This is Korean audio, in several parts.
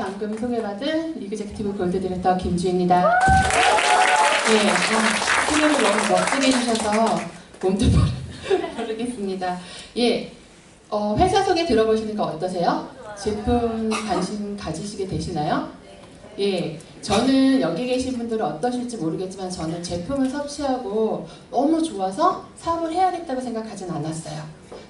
방금 소개받은 리그젝티브 골드 디렉터 김주입니다. 예, 소개를 너무 멋지게 해주셔서 몸도 모르겠습니다. 예, 회사 소개 들어보시니까 어떠세요? 제품 관심 가지시게 되시나요? 예, 저는 여기 계신 분들은 어떠실지 모르겠지만 저는 제품을 섭취하고 너무 좋아서 사업을 해야겠다고 생각하진 않았어요.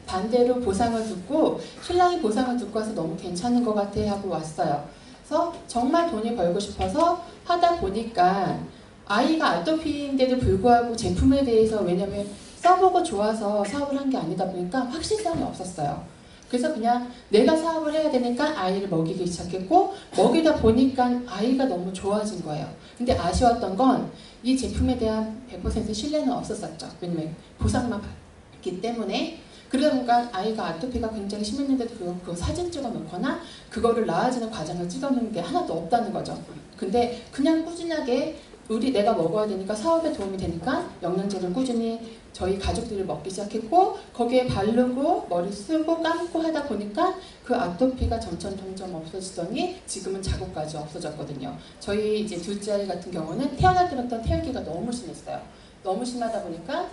반대로 보상을 듣고 신랑이 보상을 듣고 와서 너무 괜찮은 것 같아 하고 왔어요. 그래서 정말 돈이 벌고 싶어서 하다 보니까 아이가 아토피인데도 불구하고 제품에 대해서 왜냐면 써보고 좋아서 사업을 한 게 아니다 보니까 확실성이 없었어요. 그래서 그냥 내가 사업을 해야 되니까 아이를 먹이기 시작했고 먹이다 보니까 아이가 너무 좋아진 거예요. 근데 아쉬웠던 건 이 제품에 대한 100% 신뢰는 없었었죠. 왜냐면 보상만 받기 때문에. 그러다 보니까 아이가 아토피가 굉장히 심했는데도 불구하고 그 사진 찍어 놓거나 그거를 나아지는 과정을 찍어 놓는 게 하나도 없다는 거죠. 근데 그냥 꾸준하게 내가 먹어야 되니까 사업에 도움이 되니까 영양제를 꾸준히 저희 가족들이 먹기 시작했고 거기에 바르고 머리 쓰고 감고 하다 보니까 그 아토피가 점점 없어지더니 지금은 자국까지 없어졌거든요. 저희 이제 둘째 아이 같은 경우는 태어날 때부터 태열기가 너무 심했어요. 너무 심하다 보니까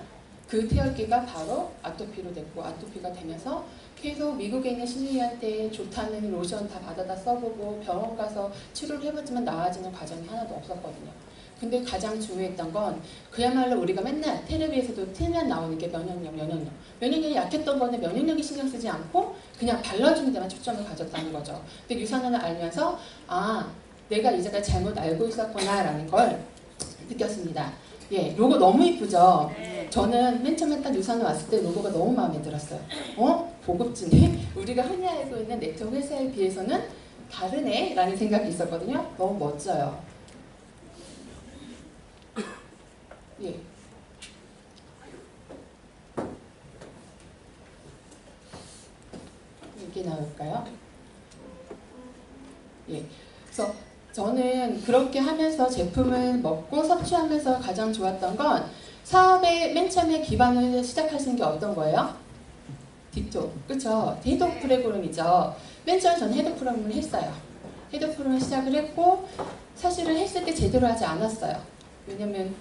그 태열기가 바로 아토피로 됐고 아토피가 되면서 계속 미국에 있는 심리한테 좋다는 로션 다 받아다 써보고 병원 가서 치료를 해봤지만 나아지는 과정이 하나도 없었거든요. 근데 가장 중요했던 건 그야말로 우리가 맨날 텔레비에서도 틀면 나오는 게 면역력이 약했던 거는 면역력이 신경 쓰지 않고 그냥 발라주는 데만 초점을 가졌다는 거죠. 근데 유산균을 알면서 아 내가 이제까지 잘못 알고 있었구나 라는 걸 느꼈습니다. 예, 로고 너무 이쁘죠? 저는 맨 처음에 딱 유산균 왔을 때 로고가 너무 마음에 들었어요. 고급지네? 우리가 흔히 알고 있는 네트워크 회사에 비해서는 다르네? 라는 생각이 있었거든요. 너무 멋져요. 예. 이게 나올까요? 예. 그래서 저는 그렇게 하면서 제품을 먹고 섭취하면서 가장 좋았던 건 사업의 맨 처음에 기반을 시작하시는 게 어떤 거예요? 디톡. 그쵸? 해독 프로그램이죠. 맨 처음에 저는 해독 프로그램을 했어요. 해독 프로그램을 시작을 했고 사실은 했을 때 제대로 하지 않았어요. 왜냐면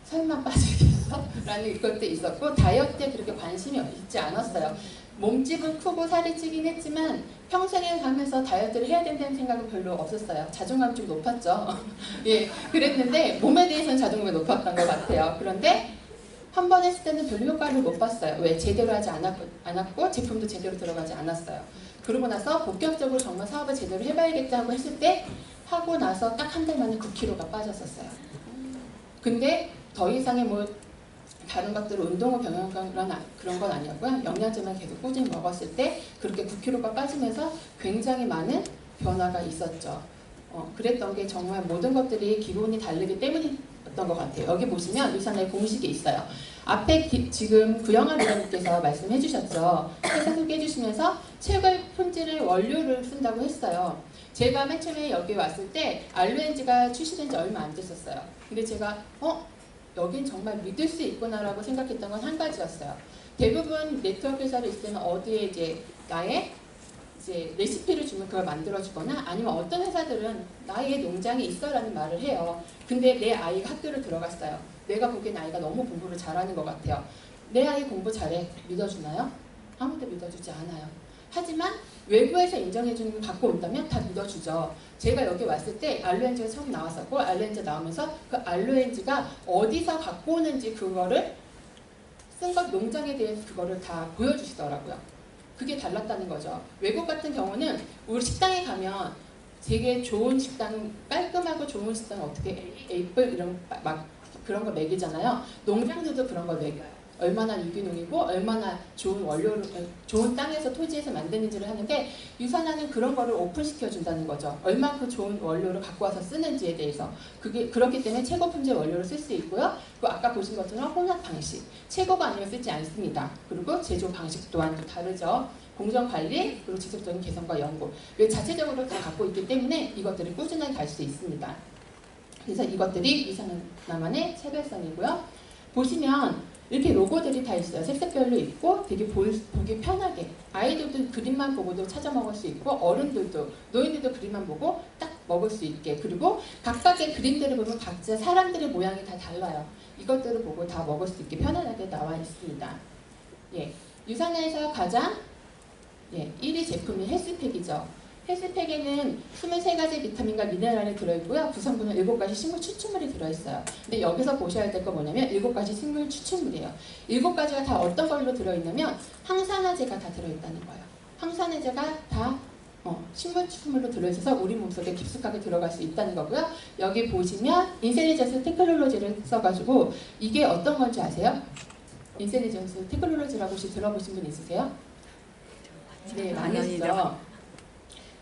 설마 빠지겠어? 라는 것도 있었고 다이어트에 그렇게 관심이 있지 않았어요. 몸집은 크고 살이 찌긴 했지만 평생에 가면서 다이어트를 해야 된다는 생각은 별로 없었어요. 자존감이 좀 높았죠. 예, 그랬는데 몸에 대해서는 자존감이 높았던 것 같아요. 그런데 한 번 했을 때는 별로 효과를 못 봤어요. 왜? 제대로 하지 않았고 제품도 제대로 들어가지 않았어요. 그러고 나서 본격적으로 정말 사업을 제대로 해봐야겠다고 했을 때 하고 나서 딱 한 달 만에 9kg가 빠졌었어요. 근데 더 이상의 뭐 다른 것들을 운동 후 병행 그런 건 아니었고요. 영양제만 계속 꾸준히 먹었을 때 그렇게 9kg가 빠지면서 굉장히 많은 변화가 있었죠. 그랬던 게 정말 모든 것들이 기본이 다르기 때문이었던 것 같아요. 여기 보시면 유산의 공식이 있어요. 앞에 지금 구영아 리더님께서 말씀해 주셨죠. 회사 소개해 주시면서 최고의 품질의 원료를 쓴다고 했어요. 제가 맨 처음에 여기 왔을 때 알루엔지가 출시된 지 얼마 안 됐었어요. 근데 제가 여긴 정말 믿을 수 있구나라고 생각했던 건 한 가지였어요. 대부분 네트워크 회사를 있을 때는 어디에 이제 나의 이제 레시피를 주면 그걸 만들어주거나 아니면 어떤 회사들은 나의 농장이 있어라는 말을 해요. 근데 내 아이가 학교를 들어갔어요. 내가 보기엔 아이가 너무 공부를 잘하는 것 같아요. 내 아이 공부 잘해. 믿어주나요? 아무도 믿어주지 않아요. 하지만 외부에서 인정해주는 걸 갖고 온다면 다 믿어주죠. 제가 여기 왔을 때 알루엔지가 처음 나왔었고 알루엔지 나오면서 그 알루엔지가 어디서 갖고 오는지 그거를 쓴 것 농장에 대해서 그거를 다 보여주시더라고요. 그게 달랐다는 거죠. 외국 같은 경우는 우리 식당에 가면 되게 좋은 식당, 깔끔하고 좋은 식당 어떻게 에이플 이런 막 그런 거 먹이잖아요. 농장들도 그런 걸 먹여요. 얼마나 유기농이고 얼마나 좋은 원료로 좋은 땅에서 토지에서 만드는지를 하는데 유산화는 그런 거를 오픈시켜 준다는 거죠. 얼마큼 좋은 원료를 갖고 와서 쓰는지에 대해서 그게 그렇기 때문에 최고 품질 원료를 쓸 수 있고요. 그리고 아까 보신 것처럼 혼합 방식 최고가 아니면 쓰지 않습니다. 그리고 제조 방식 또한 또 다르죠. 공정 관리 그리고 지속적인 개선과 연구 왜 자체적으로 다 갖고 있기 때문에 이것들이 꾸준하게 갈 수 있습니다. 그래서 이것들이 유산화만의 차별성이고요. 보시면 이렇게 로고들이 다 있어요. 색색별로 있고 되게 보기 편하게 아이들도 그림만 보고도 찾아 먹을 수 있고 어른들도 노인들도 그림만 보고 딱 먹을 수 있게, 그리고 각각의 그림들을 보면 각자 사람들의 모양이 다 달라요. 이것들을 보고 다 먹을 수 있게 편안하게 나와 있습니다. 예, 유산에서 가장 1위 제품이 헬스팩이죠. 헬스팩에는 23가지 비타민과 미네랄이 들어있고요. 구성분은 7가지 식물 추출물이 들어있어요. 근데 여기서 보셔야 될 거 뭐냐면 7가지 식물 추출물이에요. 7가지가 다 어떤 걸로 들어있냐면 항산화제가 다 들어있다는 거예요. 항산화제가 다 식물 추출물로 들어있어서 우리 몸속에 깊숙하게 들어갈 수 있다는 거고요. 여기 보시면 인셀리전스 테크놀로지를 써가지고 이게 어떤 건지 아세요? 인셀리전스 테크놀로지라고 혹시 들어보신 분 있으세요? 네, 많이 있어요.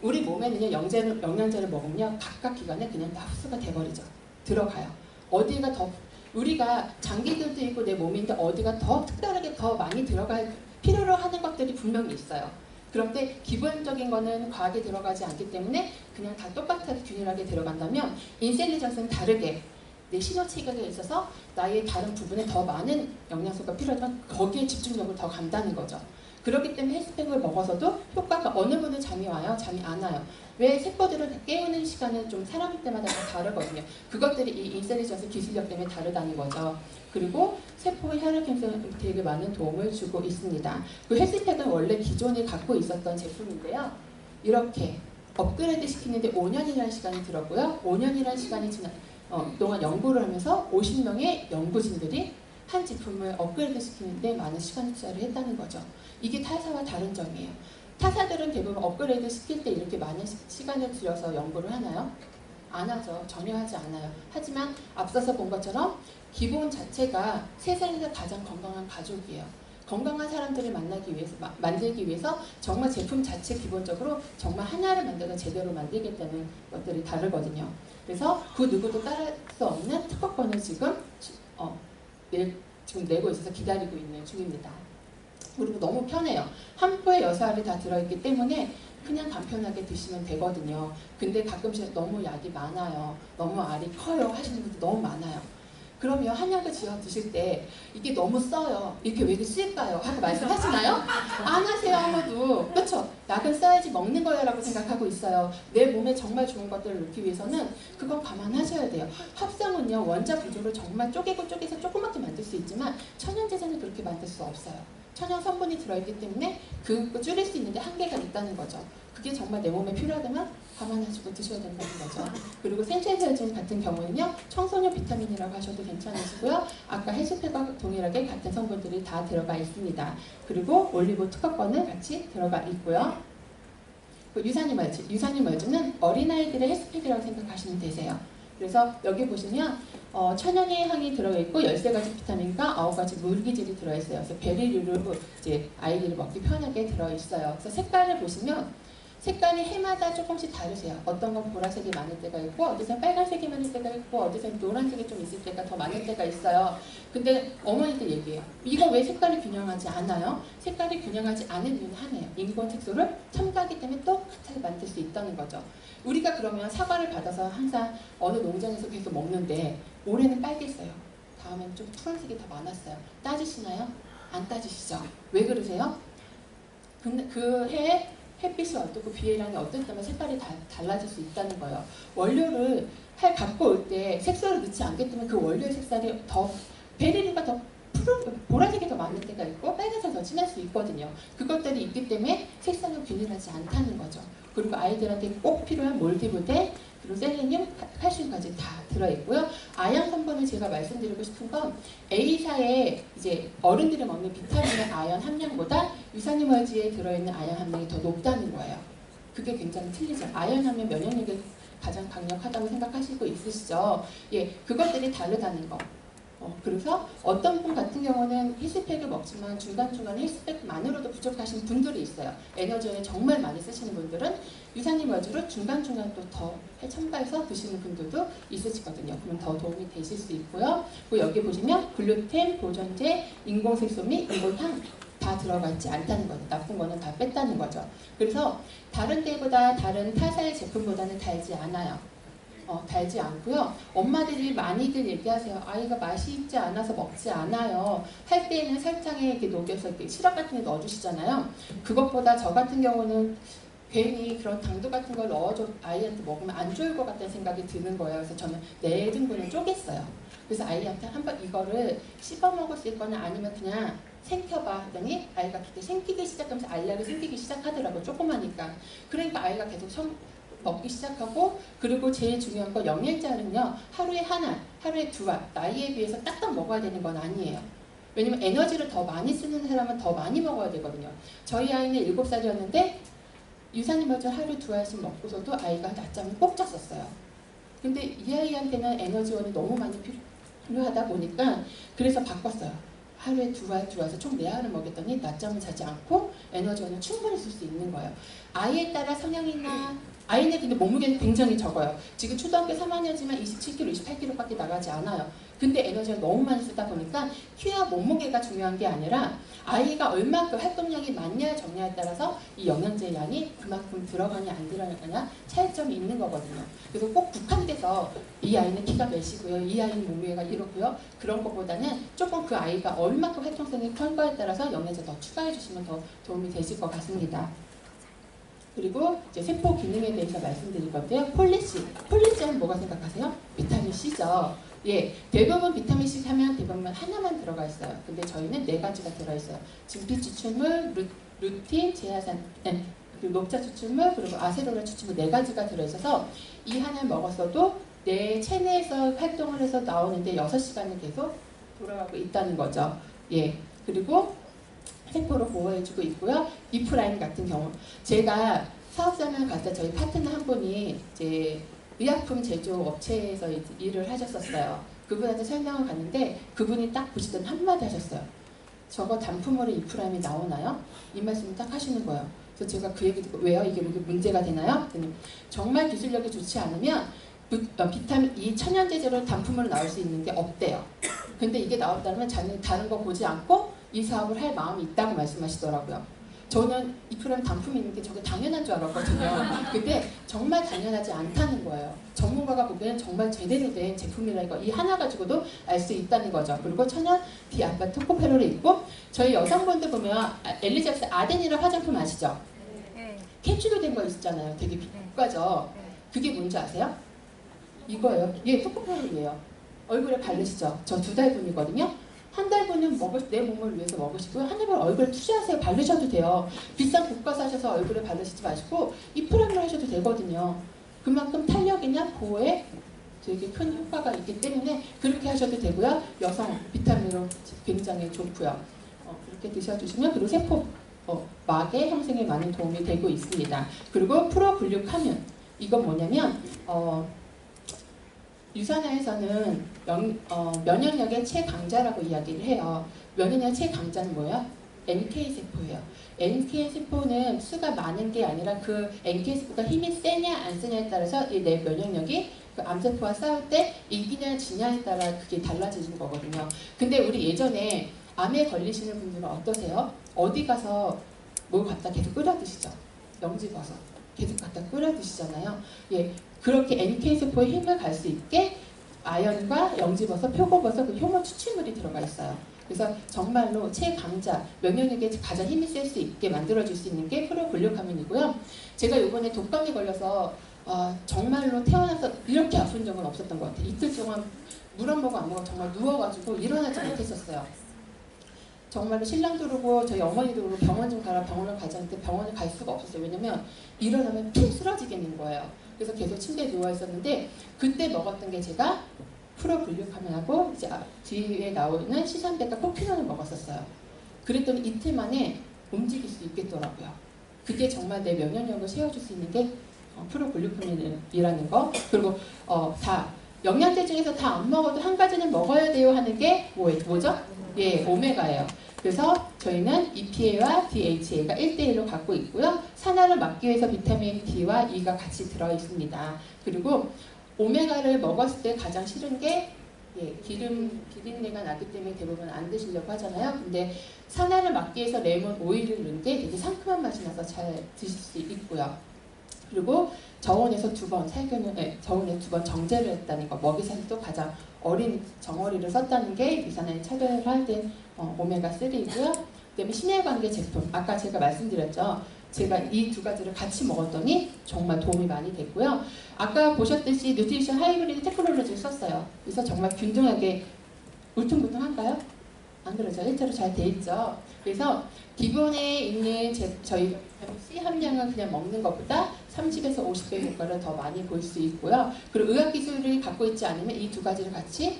우리 몸에는요, 영양제를 먹으면 각각 기관에 그냥 다 흡수가 돼버리죠. 들어가요. 어디가 더, 우리가 장기들도 있고 내 몸인데 어디가 더 특별하게 더 많이 들어갈 필요로 하는 것들이 분명히 있어요. 그런데 기본적인 거는 과하게 들어가지 않기 때문에 그냥 다 똑같이 균일하게 들어간다면 인셀리전스는 다르게 내 신호체계가 있어서 나의 다른 부분에 더 많은 영양소가 필요하지만 거기에 집중력을 더 간다는 거죠. 그렇기 때문에 헬스팩을 먹어서도 효과가 어느 분은 잠이 와요, 잠이 안 와요. 왜 세포들을 깨우는 시간은 좀 사람들마다 다 다르거든요. 그것들이 이 인셀리전스 기술력 때문에 다르다는 거죠. 그리고 세포의 혈액 형성에 되게 많은 도움을 주고 있습니다. 그 헬스팩은 원래 기존에 갖고 있었던 제품인데요. 이렇게 업그레이드 시키는데 5년이라는 시간이 들었고요. 5년이라는 시간이 지난 동안 연구를 하면서 50명의 연구진들이 한 제품을 업그레이드 시키는데 많은 시간 투자를 했다는 거죠. 이게 타사와 다른 점이에요. 타사들은 대부분 업그레이드 시킬 때 이렇게 많은 시간을 들여서 연구를 하나요? 안 하죠. 전혀 하지 않아요. 하지만 앞서서 본 것처럼 기본 자체가 세상에서 가장 건강한 가족이에요. 건강한 사람들을 만들기 위해서 정말 제품 자체 기본적으로 정말 하나를 만들어 제대로 만들겠다는 것들이 다르거든요. 그래서 그 누구도 따를 수 없는 특허권을 지금 내고 있어서 기다리고 있는 중입니다. 그리고 너무 편해요. 한 포의 여사알이 다 들어있기 때문에 그냥 간편하게 드시면 되거든요. 근데 가끔씩 너무 약이 많아요. 너무 알이 커요 하시는 분들 너무 많아요. 그러면 한약을 지어 드실 때 이게 너무 써요. 이렇게 왜 이렇게 쓸까요? 하고 말씀하시나요? 안 하세요 아무도. 그렇죠? 약은 써야지 먹는 거야 라고 생각하고 있어요. 내 몸에 정말 좋은 것들을 넣기 위해서는 그건 감안하셔야 돼요. 합성은요 원자 구조를 정말 쪼개서 조그맣게 만들 수 있지만 천연제자는 그렇게 만들 수 없어요. 천연 성분이 들어있기 때문에 그거 줄일 수 있는데 한계가 있다는 거죠. 그게 정말 내 몸에 필요하다면 감안하시고 드셔야 된다는 거죠. 그리고 센체설진 같은 경우는요 청소년 비타민이라고 하셔도 괜찮으시고요. 아까 헬스팩과 동일하게 같은 성분들이 다 들어가 있습니다. 그리고 올리브 특허권은 같이 들어가 있고요. 유산유멀주는 어린아이들의 헬스팩이라고 생각하시면 되세요. 그래서 여기 보시면 천연의 향이 들어있고 13가지 비타민과 9가지 물기질이 들어있어요. 그래서 베리류로 이제 아이들이 먹기 편하게 들어있어요. 그래서 색깔을 보시면 색깔이 해마다 조금씩 다르세요. 어떤 건 보라색이 많을 때가 있고 어디선 빨간색이 많을 때가 있고 어디선 노란색이 좀 있을 때가 더 많을 때가 있어요. 근데 어머니들 얘기해요. 이거 왜 색깔이 균형하지 않아요? 색깔이 균형하지 않은 이유는 하나예요. 인공 색소를 첨가하기 때문에 똑같이 만들 수 있다는 거죠. 우리가 그러면 사과를 받아서 항상 어느 농장에서 계속 먹는데 올해는 빨갰어요. 다음엔 좀 푸른색이 더 많았어요. 따지시나요? 안 따지시죠? 왜 그러세요? 근데 그 해에 햇빛이 어떻고 비해량이 어떻다면 색깔이 달라질 수 있다는 거예요. 원료를 갖고 올 때 색소를 넣지 않기 때문에 그 원료의 색깔이 더 베리류가 더 보라색이 더 많을 때가 있고 빨간색이 더 진할 수 있거든요. 그것들이 있기 때문에 색상은 균일하지 않다는 거죠. 그리고 아이들한테 꼭 필요한 몰디브대 그리고 셀레늄, 칼슘까지 다 들어있고요. 아연 성분을 제가 말씀드리고 싶은 건 A사의 이제 어른들이 먹는 비타민의 아연 함량보다 유산유멀지에 들어있는 아연 함량이 더 높다는 거예요. 그게 굉장히 틀리죠. 아연 하면 면역력이 가장 강력하다고 생각하시고 있으시죠. 예, 그것들이 다르다는 거. 그래서 어떤 분 같은 경우는 헬스팩을 먹지만 중간중간에 헬스팩만으로도 부족하신 분들이 있어요. 에너지원을 정말 많이 쓰시는 분들은 유산유멀주로 중간중간 또 더 첨가해서 드시는 분들도 있으시거든요. 그러면 더 도움이 되실 수 있고요. 그리고 여기 보시면 글루텐, 보존제, 인공색소 및 인공향 다 들어가 있지 않다는 거죠. 나쁜 거는 다 뺐다는 거죠. 그래서 다른 때보다 다른 타사의 제품보다는 달지 않아요. 달지 않고요. 엄마들이 많이들 얘기하세요. 아이가 맛이 있지 않아서 먹지 않아요. 할 때에는 설탕에 이렇게 녹여서 이렇게 시럽 같은 게 넣어주시잖아요. 그것보다 저 같은 경우는 괜히 그런 당도 같은 걸 넣어줘 아이한테 먹으면 안 좋을 것 같다는 생각이 드는 거예요. 그래서 저는 네 등분을 쪼갰어요. 그래서 아이한테 한번 이거를 씹어 먹을 수 있거나 아니면 그냥 생켜봐 했더니 아이가 그때 생기기 시작하면서 알약이 생기기 시작하더라고요. 조그마니까. 그러니까 아이가 계속 먹기 시작하고, 그리고 제일 중요한 건 영양제는요, 하루에 하나, 하루에 두 알, 나이에 비해서 딱딱 먹어야 되는 건 아니에요. 왜냐면 에너지를 더 많이 쓰는 사람은 더 많이 먹어야 되거든요. 저희 아이는 7살이었는데 유산균 하루 두 알씩 먹고서도 아이가 낮잠을 꼭 잤었어요. 근데 이 아이한테는 에너지원이 너무 많이 필요하다 보니까 그래서 바꿨어요. 하루에 두 알에서 총 4알을 먹였더니 낮잠을 자지 않고 에너지원을 충분히 쓸 수 있는 거예요. 아이에 따라 성향이나 아이는 근데 몸무게는 굉장히 적어요. 지금 초등학교 3학년이지만 27kg, 28kg밖에 나가지 않아요. 근데 에너지를 너무 많이 쓰다 보니까 키와 몸무게가 중요한 게 아니라 아이가 얼마큼 활동량이 많냐 적냐에 따라서 이 영양제 양이 그만큼 들어가냐 안 들어가냐 차이점이 있는 거거든요. 그래서 꼭 국한돼서 이 아이는 키가 몇이고요, 이 아이는 몸무게가 이렇고요, 그런 것보다는 조금 그 아이가 얼마큼 활동성이 클 거에 따라서 영양제 더 추가해 주시면 더 도움이 되실 것 같습니다. 그리고 이제 세포 기능에 대해서 말씀드릴 건데요. 폴리씨 하면 뭐가 생각하세요? 비타민 C죠. 예, 대부분 비타민 C 하면 대부분 하나만 들어가 있어요. 근데 저희는 4가지가 들어 있어요. 진피 추출물, 루틴, 제아산, 그리고 녹차 추출물, 그리고 아세로라 추출물 4가지가 들어 있어서 이 하나를 먹었어도 내 체내에서 활동을 해서 나오는데 6시간을 계속 돌아가고 있다는 거죠. 예, 그리고 세포로 보호해주고 있고요. 이프라임 같은 경우 제가 사업자만 갔을 때 저희 파트너 한 분이 이제 의약품 제조 업체에서 일을 하셨었어요. 그분한테 설명을 갔는데 그분이 딱 보시던 한마디 하셨어요. 저거 단품으로 이프라임이 나오나요? 이 말씀을 딱 하시는 거예요. 그래서 제가 그 얘기 듣고 왜요? 이게 문제가 되나요? 그랬더니 정말 기술력이 좋지 않으면 비타민 이 천연제제로 단품으로 나올 수 있는 게 없대요. 근데 이게 나온다면 자기는 다른 거 보지 않고 이 사업을 할 마음이 있다고 말씀하시더라고요. 저는 이프라임 단품이 있는 게 저게 당연한 줄 알았거든요. 근데 정말 당연하지 않다는 거예요. 전문가가 보기에는 정말 제대로 된 제품이라는 거, 이 하나 가지고도 알 수 있다는 거죠. 그리고 천연 디알파 토코페롤이 있고, 저희 여성분들 보면 엘리자베스 아덴이라는 화장품 아시죠? 캡슐로 된 거 있잖아요. 되게 비싸죠. 그게 뭔지 아세요? 이거예요. 이게 토코페롤이에요. 얼굴에 바르시죠? 저 2달분이거든요. 한 달분은 내 몸을 위해서 먹으시고요. 한 달분 얼굴에 투자하세요. 바르셔도 돼요. 비싼 고가 사셔서 얼굴에 바르시지 마시고 이프라임을 하셔도 되거든요. 그만큼 탄력이나 보호에 되게 큰 효과가 있기 때문에 그렇게 하셔도 되고요. 여성 비타민으로 굉장히 좋고요. 그렇게 드셔주시면 그리고 세포 막의 형성에 많은 도움이 되고 있습니다. 그리고 프로글루카민, 이건 뭐냐면 유산화에서는 면역력의 최강자라고 이야기를 해요. 면역력 최강자는 뭐예요? NK세포예요. NK세포는 수가 많은 게 아니라 그 NK세포가 힘이 세냐 안 세냐에 따라서 내 면역력이 그 암세포와 싸울 때 이기냐 지냐에 따라 그게 달라지는 거거든요. 근데 우리 예전에 암에 걸리시는 분들은 어떠세요? 어디 가서 뭘 갖다 계속 끓여 드시죠? 영지버섯 계속 갖다 끓여 드시잖아요. 예, 그렇게 NK세포에 힘을 갈 수 있게 아연과 영지버섯, 표고버섯, 그 효모 추출물이 들어가 있어요. 그래서 정말로 최강자, 면역력에 가장 힘이 셀 수 있게 만들어줄 수 있는 게 프로글루카민이고요. 제가 이번에 독감에 걸려서 정말로 태어나서 이렇게 아픈 적은 없었던 것 같아요. 이틀 동안 물 한 모금 안 먹어 정말 누워가지고 일어나지 못했었어요. 정말로 신랑도 그러고 저희 어머니도 그러고 병원 좀 가라, 병원을 가자 했는데 병원을 갈 수가 없었어요. 왜냐면 일어나면 피 쓰러지겠는 거예요. 그래서 계속 침대에 누워 있었는데 그때 먹었던 게 제가 프로글루카민하고 이제 뒤에 나오는 시산백과 코피논을 먹었었어요. 그랬더니 이틀 만에 움직일 수 있겠더라고요. 그게 정말 내 면역력을 세워줄 수 있는 게 프로글루카민이라는 거. 그리고 다 영양제 중에서 다 안 먹어도 한 가지는 먹어야 돼요 하는 게 뭐죠? 예, 오메가예요. 그래서 저희는 EPA와 DHA가 1대1로 갖고 있고요. 산화를 막기 위해서 비타민 D와 E가 같이 들어있습니다. 그리고 오메가를 먹었을 때 가장 싫은 게 비린내가 나기 때문에 대부분 안 드시려고 하잖아요. 근데 산화를 막기 위해서 레몬 오일을 넣은 게 되게 상큼한 맛이 나서 잘 드실 수 있고요. 그리고 저온에서 2번 저온에서 2번 정제를 했다는 거, 먹이사슬도 가장 어린 정어리를 썼다는 게 유산화에 차별화된 오메가3이고요. 그다음에 신혈관계 제품, 아까 제가 말씀드렸죠. 제가 이 두 가지를 같이 먹었더니 정말 도움이 많이 됐고요. 아까 보셨듯이 뉴트리션 하이브리드 테크놀로지를 썼어요. 그래서 정말 균등하게 울퉁불퉁한가요? 안 그러죠? 일자로 잘 돼 있죠. 그래서 기본에 있는 저희 C 함량을 그냥 먹는 것보다 30에서 50배 효과를 더 많이 볼 수 있고요. 그리고 의학기술을 갖고 있지 않으면 이 두 가지를 같이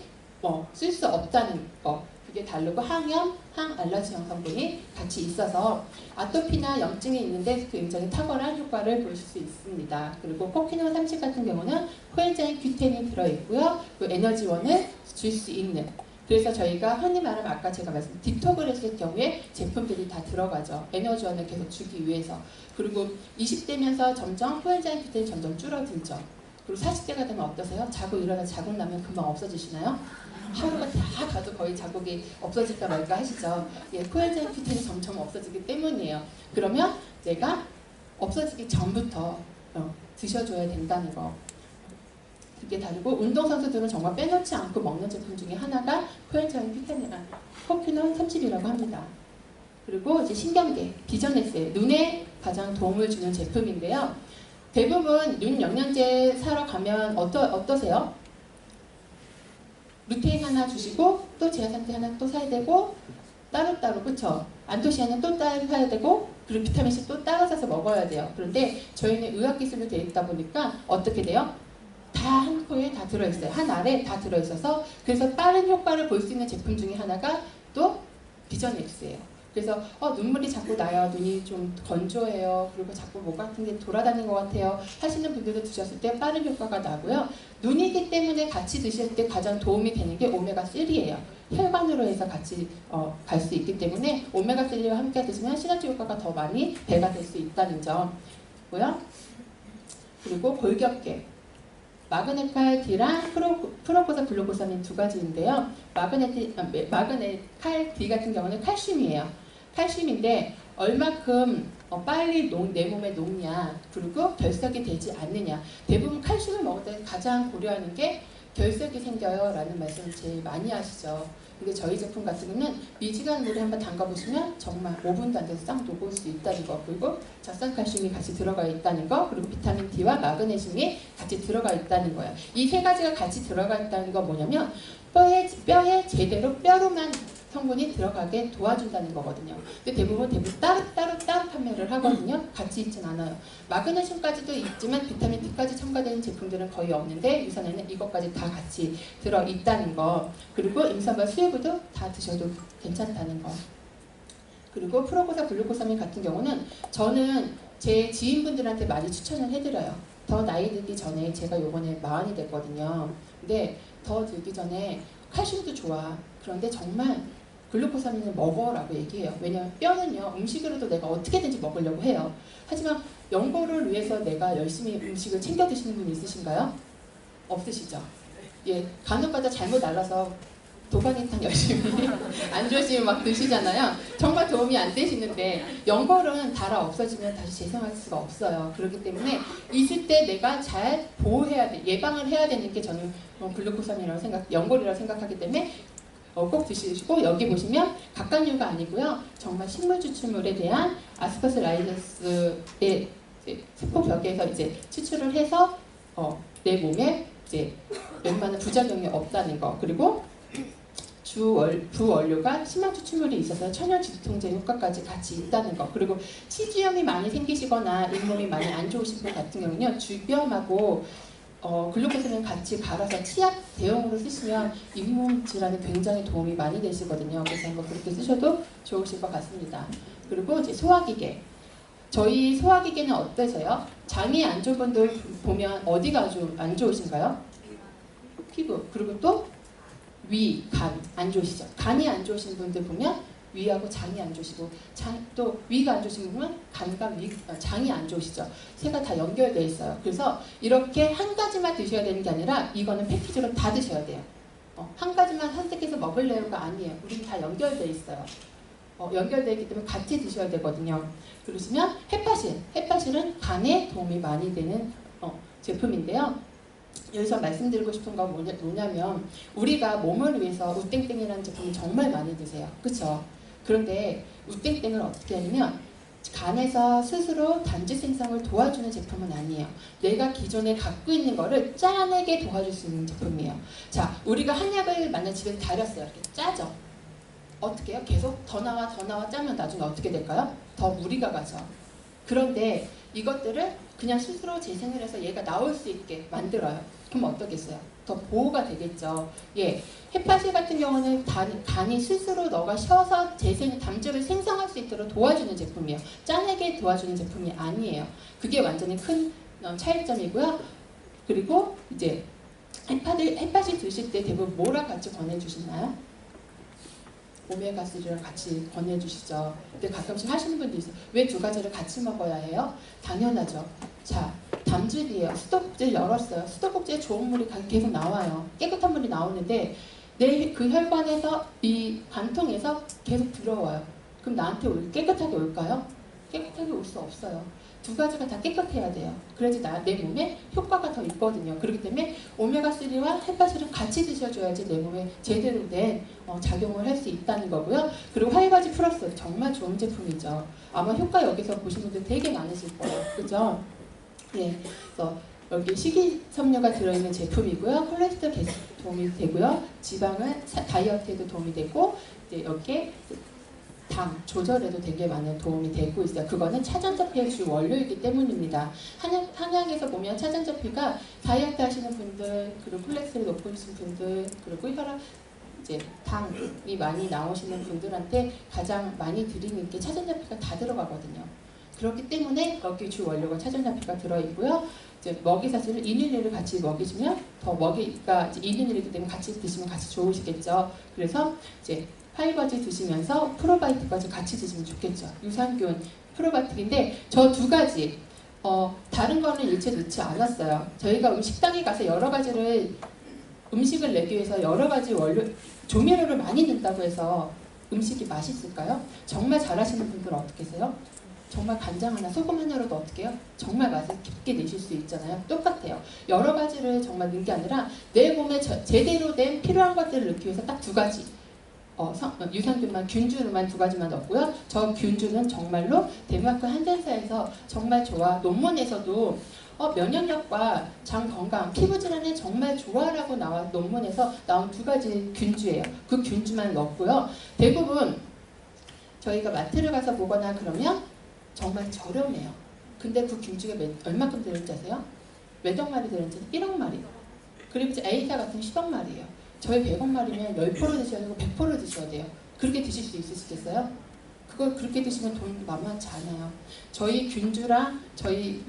쓸 수 없다는 거. 그게 다르고 항염, 항알러지형 성분이 같이 있어서 아토피나 염증이 있는데 굉장히 탁월한 효과를 볼 수 있습니다. 그리고 코키노 30 같은 경우는 코엔자임 규텐이 들어있고요. 그 에너지원을 줄 수 있는, 그래서 저희가 흔히 말하면 아까 제가 말씀드린 딥톡을 했을 경우에 제품들이 다 들어가죠. 에너지원을 계속 주기 위해서. 그리고 20대면서 점점 코엔자임 규텐이 점점 줄어들죠. 그리고 40대가 되면 어떠세요? 자고 일어나 자국 나면 금방 없어지시나요? 하루가 다 가도 거의 자국이 없어질까 말까 하시죠. 예, 코엔자임 규텐이 점점 없어지기 때문이에요. 그러면 내가 없어지기 전부터 드셔줘야 된다는 거. 그게 다르고 운동선수들은 정말 빼놓지 않고 먹는 제품 중에 하나가 코엔자임 규텐이란 코큐논 30이라고 합니다. 그리고 이제 신경계, 비전에스, 눈에 가장 도움을 주는 제품인데요. 대부분 눈 영양제 사러 가면 어떠세요? 루테인 하나 주시고 또 제아산테 하나 또 사야 되고 따로따로, 그쵸? 안토시아닌 또 따로 사야 되고 그리고 비타민C 또 따로 사서 먹어야 돼요. 그런데 저희는 의학기술로 되어 있다 보니까 어떻게 돼요? 다 한 포에 다 들어있어요. 한 알에 다 들어있어서 그래서 빠른 효과를 볼 수 있는 제품 중에 하나가 또 비전엑스예요. 그래서 눈물이 자꾸 나요. 눈이 좀 건조해요. 그리고 자꾸 뭐 같은 게 돌아다니는 것 같아요. 하시는 분들도 드셨을 때 빠른 효과가 나고요. 눈이기 때문에 같이 드실 때 가장 도움이 되는 게 오메가3예요. 혈관으로 해서 같이 갈 수 있기 때문에 오메가3와 함께 드시면 시너지 효과가 더 많이 배가 될 수 있다는 점이고요. 그리고 골격계. 마그네칼 D랑 프로포사 글루코사민 두 가지인데요. 마그네칼 D 같은 경우는 칼슘이에요. 칼슘인데 얼마큼 빨리 내 몸에 녹냐, 그리고 결석이 되지 않느냐. 대부분 칼슘을 먹을 때 가장 고려하는 게 결석이 생겨요 라는 말씀을 제일 많이 하시죠. 근데 저희 제품 같은 경우는 미지근 물에 한번 담가보시면 정말 5분도 안 돼서 싹 녹을 수 있다는 거, 그리고 젖산칼슘이 같이 들어가 있다는 거, 그리고 비타민 D와 마그네슘이 같이 들어가 있다는 거예요. 이 세 가지가 같이 들어가 있다는 건 뭐냐면 뼈에 제대로 뼈로만 성분이 들어가게 도와준다는 거거든요. 근데 대부분 따로 판매를 하거든요. 같이 있진 않아요. 마그네슘까지도 있지만 비타민 D까지 첨가되는 제품들은 거의 없는데 유산에는 이것까지 다 같이 들어있다는 거. 그리고 임산부 수유부도 다 드셔도 괜찮다는 거. 그리고 프로포사 글루코사민 같은 경우는 저는 제 지인분들한테 많이 추천을 해드려요. 더 나이 들기 전에 제가 요번에 40이 됐거든요. 근데 더 들기 전에 칼슘도 좋아. 그런데 정말 글루코사민을 먹어라고 얘기해요. 왜냐하면 뼈는요, 음식으로도 내가 어떻게든지 먹으려고 해요. 하지만 연고를 위해서 내가 열심히 음식을 챙겨 드시는 분 있으신가요? 없으시죠? 예, 간혹가다 잘못 날라서 도가니탕 열심히 안 좋으시면 막 드시잖아요. 정말 도움이 안 되시는데 연골은 달아 없어지면 다시 재생할 수가 없어요. 그렇기 때문에 있을 때 내가 잘 보호해야 돼, 예방을 해야 되는 게 저는 글루코사민이라고 연골이라고 생각하기 때문에 꼭 드시고, 여기 보시면 각각류가 아니고요. 정말 식물 추출물에 대한 아스파스라일러스의 세포벽에서 이제 추출을 해서 내 몸에 이제 웬만한 부작용이 없다는 거. 그리고 부원료가 심한 추출물이 있어서 천연 진통제 효과까지 같이 있다는 거. 그리고 치주염이 많이 생기시거나 잇몸이 많이 안 좋으신 분 같은 경우는요, 주변하고 글루코사민 같이 갈아서 치약 대용으로 쓰시면 잇몸 질환에 굉장히 도움이 많이 되시거든요. 그래서 한번 그렇게 쓰셔도 좋으실 것 같습니다. 그리고 이제 소화기계. 저희 소화기계는 어떠세요? 장이 안 좋은 분들 보면 어디가 아주 안 좋으신가요? 피부. 그리고 또 위, 간 안 좋으시죠? 간이 안 좋으신 분들 보면 위하고 장이 안 좋으시고, 또 위가 안 좋으신 분은 간과 장이 안 좋으시죠. 새가 다 연결되어 있어요. 그래서 이렇게 한 가지만 드셔야 되는 게 아니라 이거는 패키지로 다 드셔야 돼요. 한 가지만 선택해서 먹을래요가 아니에요. 우린 다 연결되어 있어요. 연결되어 있기 때문에 같이 드셔야 되거든요. 그러시면 햇바실은 간에 도움이 많이 되는 제품인데요. 여기서 말씀드리고 싶은 건 뭐냐면 우리가 몸을 위해서 우땡땡이라는 제품을 정말 많이 드세요. 그렇죠? 그런데 우땡땡을 어떻게 하냐면 간에서 스스로 단지 생성을 도와주는 제품은 아니에요. 내가 기존에 갖고 있는 거를 짜내게 도와줄 수 있는 제품이에요. 자, 우리가 한약을 만약 집에서 달였어요. 이렇게 짜죠. 어떻게 해요? 계속 더 나와 더 나와 짜면 나중에 어떻게 될까요? 더 무리가 가죠. 그런데 이것들을 그냥 스스로 재생을 해서 얘가 나올 수 있게 만들어요. 그럼 어떻겠어요? 더 보호가 되겠죠. 예, 햇파실 같은 경우는 간이 스스로 너가 쉬어서 담즙을 생성할 수 있도록 도와주는 제품이에요. 짜내게 도와주는 제품이 아니에요. 그게 완전히 큰 차이점이고요. 그리고 이제 햇파실 드실 때 대부분 뭐랑 같이 권해주시나요? 오메가3를 같이 권해주시죠. 근데 가끔씩 하시는 분도 있어요. 왜 두 가지를 같이 먹어야 해요? 당연하죠. 자, 담즙이에요. 수도꼭지를 열었어요. 수도꼭지에 좋은 물이 계속 나와요. 깨끗한 물이 나오는데 내 그 혈관에서 이 관통에서 계속 들어와요. 그럼 나한테 깨끗하게 올까요? 깨끗하게 올 수 없어요. 두 가지가 다 깨끗해야 돼요. 그래야지 내 몸에 효과가 더 있거든요. 그렇기 때문에 오메가3와 햇바실은 같이 드셔줘야지 내 몸에 제대로 된 작용을 할 수 있다는 거고요. 그리고 화이바지 플러스 정말 좋은 제품이죠. 아마 효과 여기서 보신 분들 되게 많으실 거예요. 그죠? 예. 그래서 여기 식이섬유가 들어있는 제품이고요. 콜레스테롤 개선 도움이 되고요. 지방은 다이어트에도 도움이 되고 이제 여기에 당 조절에도 되게 많은 도움이 되고 있어요. 그거는 차전자피의 주 원료이기 때문입니다. 한약에서 보면 차전자피가 다이어트 하시는 분들, 그리고 콜레스테롤 높으신 분들, 그리고 혈압 이제 당이 많이 나오시는 분들한테 가장 많이 드리는 게 차전자피가 다 들어가거든요. 그렇기 때문에 여기 주 원료가 차전자피가 들어있고요. 이제 먹이사슬을 이뉩리를 같이 먹이시면 더 먹이가 이제 이뉩리이기 때문에 같이 드시면 같이 좋으시겠죠. 그래서 이제 파이버즈 드시면서 프로바이오틱까지 같이 드시면 좋겠죠. 유산균, 프로바이오틱인데 저 두 가지 다른 거는 일체 넣지 않았어요. 저희가 식당에 가서 여러 가지를 음식을 내기 위해서 여러 가지 조미료를 많이 넣는다고 해서 음식이 맛있을까요? 정말 잘하시는 분들은 어떻게 하세요? 정말 간장 하나, 소금 하나로도 어떻게 해요? 정말 맛을 깊게 내실 수 있잖아요. 똑같아요. 여러 가지를 정말 넣는 게 아니라 내 몸에 제대로 된 필요한 것들을 넣기 위해서 딱 두 가지. 유산균만, 균주만 두 가지만 넣었고요. 저 균주는 정말로 덴마크 한센사에서 정말 좋아. 논문에서도 면역력과 장 건강, 피부 질환에 정말 좋아라고 논문에서 나온 두 가지 균주예요. 그 균주만 넣었고요. 대부분 저희가 마트를 가서 보거나 그러면 정말 저렴해요. 근데 그 균주가 얼마큼 들었는지 아세요? 몇억 마리 들었는지 1억 마리. 그리고 이제 A사 같은 10억 마리예요. 저희 100억 마리면 10% 드셔야 되고 100% 드셔야 돼요. 그렇게 드실 수 있으시겠어요? 그걸 그렇게 드시면 돈 만만치 않아요. 저희 균주랑 저희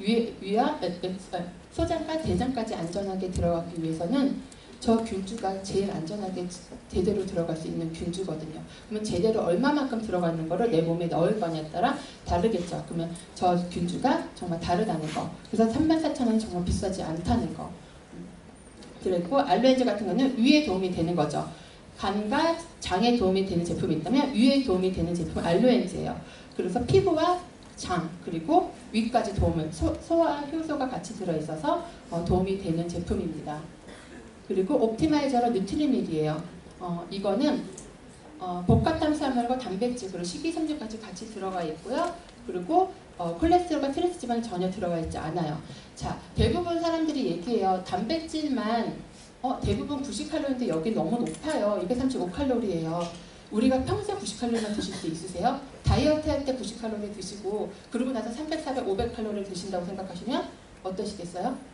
소장과 대장까지 안전하게 들어가기 위해서는 저 균주가 제일 안전하게 제대로 들어갈 수 있는 균주거든요. 그러면 제대로 얼마만큼 들어가는 거를 내 몸에 넣을 거냐에 따라 다르겠죠. 그러면 저 균주가 정말 다르다는 거. 그래서 34,000원이 정말 비싸지 않다는 거. 그리고 알로엔즈 같은 거는 위에 도움이 되는 거죠. 간과 장에 도움이 되는 제품이 있다면 위에 도움이 되는 제품은 알로엔즈예요. 그래서 피부와 장 그리고 위까지 도움을 소화 효소가 같이 들어있어서 도움이 되는 제품입니다. 그리고 옵티마이저로 뉴트리밀이에요. 이거는 복합탄수화물과 단백질 그리고 식이섬유까지 같이 들어가 있고요. 그리고 콜레스테롤과 트랜스지방이 전혀 들어가 있지 않아요. 자, 대부분 사람들이 얘기해요. 단백질만 대부분 90칼로리인데 여기 너무 높아요. 235칼로리예요. 우리가 평생 90칼로리만 드실 수 있으세요? 다이어트 할 때 90칼로리 드시고 그러고 나서 300, 400, 500칼로리를 드신다고 생각하시면 어떠시겠어요?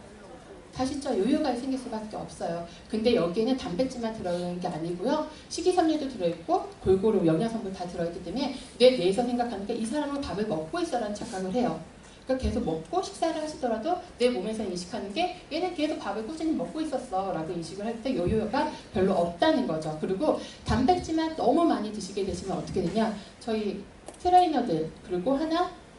사실적 요요가 생길 수밖에 없어요. 근데 여기에는 단백질만 들어있는 게 아니고요. 식이섬유도 들어있고 골고루 영양성분 다 들어있기 때문에 내 뇌에서 생각하는 게 이 사람은 밥을 먹고 있어라는 착각을 해요. 그러니까 계속 먹고 식사를 하시더라도 내 몸에서 인식하는 게 얘는 계속 밥을 꾸준히 먹고 있었어 라고 인식을 할 때 요요가 별로 없다는 거죠. 그리고 단백질만 너무 많이 드시게 되시면 어떻게 되냐, 저희 트레이너들 그리고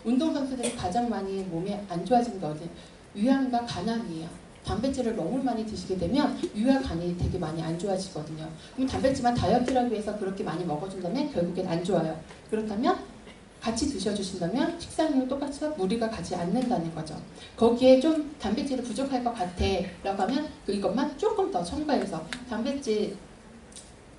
운동선수들이 가장 많이 몸에 안 좋아지는 게 어디 위암과 간암이에요. 단백질을 너무 많이 드시게 되면 위와 간이 되게 많이 안 좋아지거든요. 그럼 단백질만 다이어트를 위해서 그렇게 많이 먹어준다면 결국엔 안 좋아요. 그렇다면 같이 드셔주신다면 식사량이 똑같이 무리가 가지 않는다는 거죠. 거기에 좀 단백질이 부족할 것 같아 라고 하면 이것만 조금 더 첨가해서 단백질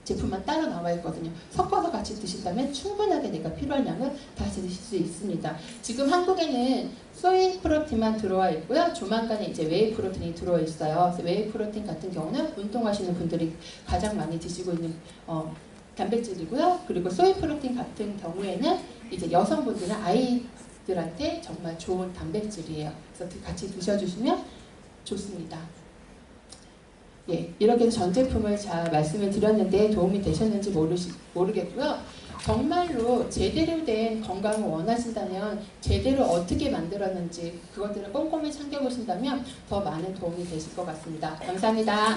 제품만 따로 나와 있거든요. 섞어서 같이 드신다면 충분하게 내가 필요한 양을 다 드실 수 있습니다. 지금 한국에는 소이 프로틴만 들어와 있고요. 조만간에 이제 웨이 프로틴이 들어와 있어요. 그래서 웨이 프로틴 같은 경우는 운동하시는 분들이 가장 많이 드시고 있는 단백질이고요. 그리고 소이 프로틴 같은 경우에는 이제 여성분들은 아이들한테 정말 좋은 단백질이에요. 그래서 같이 드셔주시면 좋습니다. 예, 이렇게 해서 전 제품을 잘 말씀을 드렸는데 도움이 되셨는지 모르겠고요. 정말로 제대로 된 건강을 원하신다면 제대로 어떻게 만들었는지 그것들을 꼼꼼히 챙겨보신다면 더 많은 도움이 되실 것 같습니다. 감사합니다.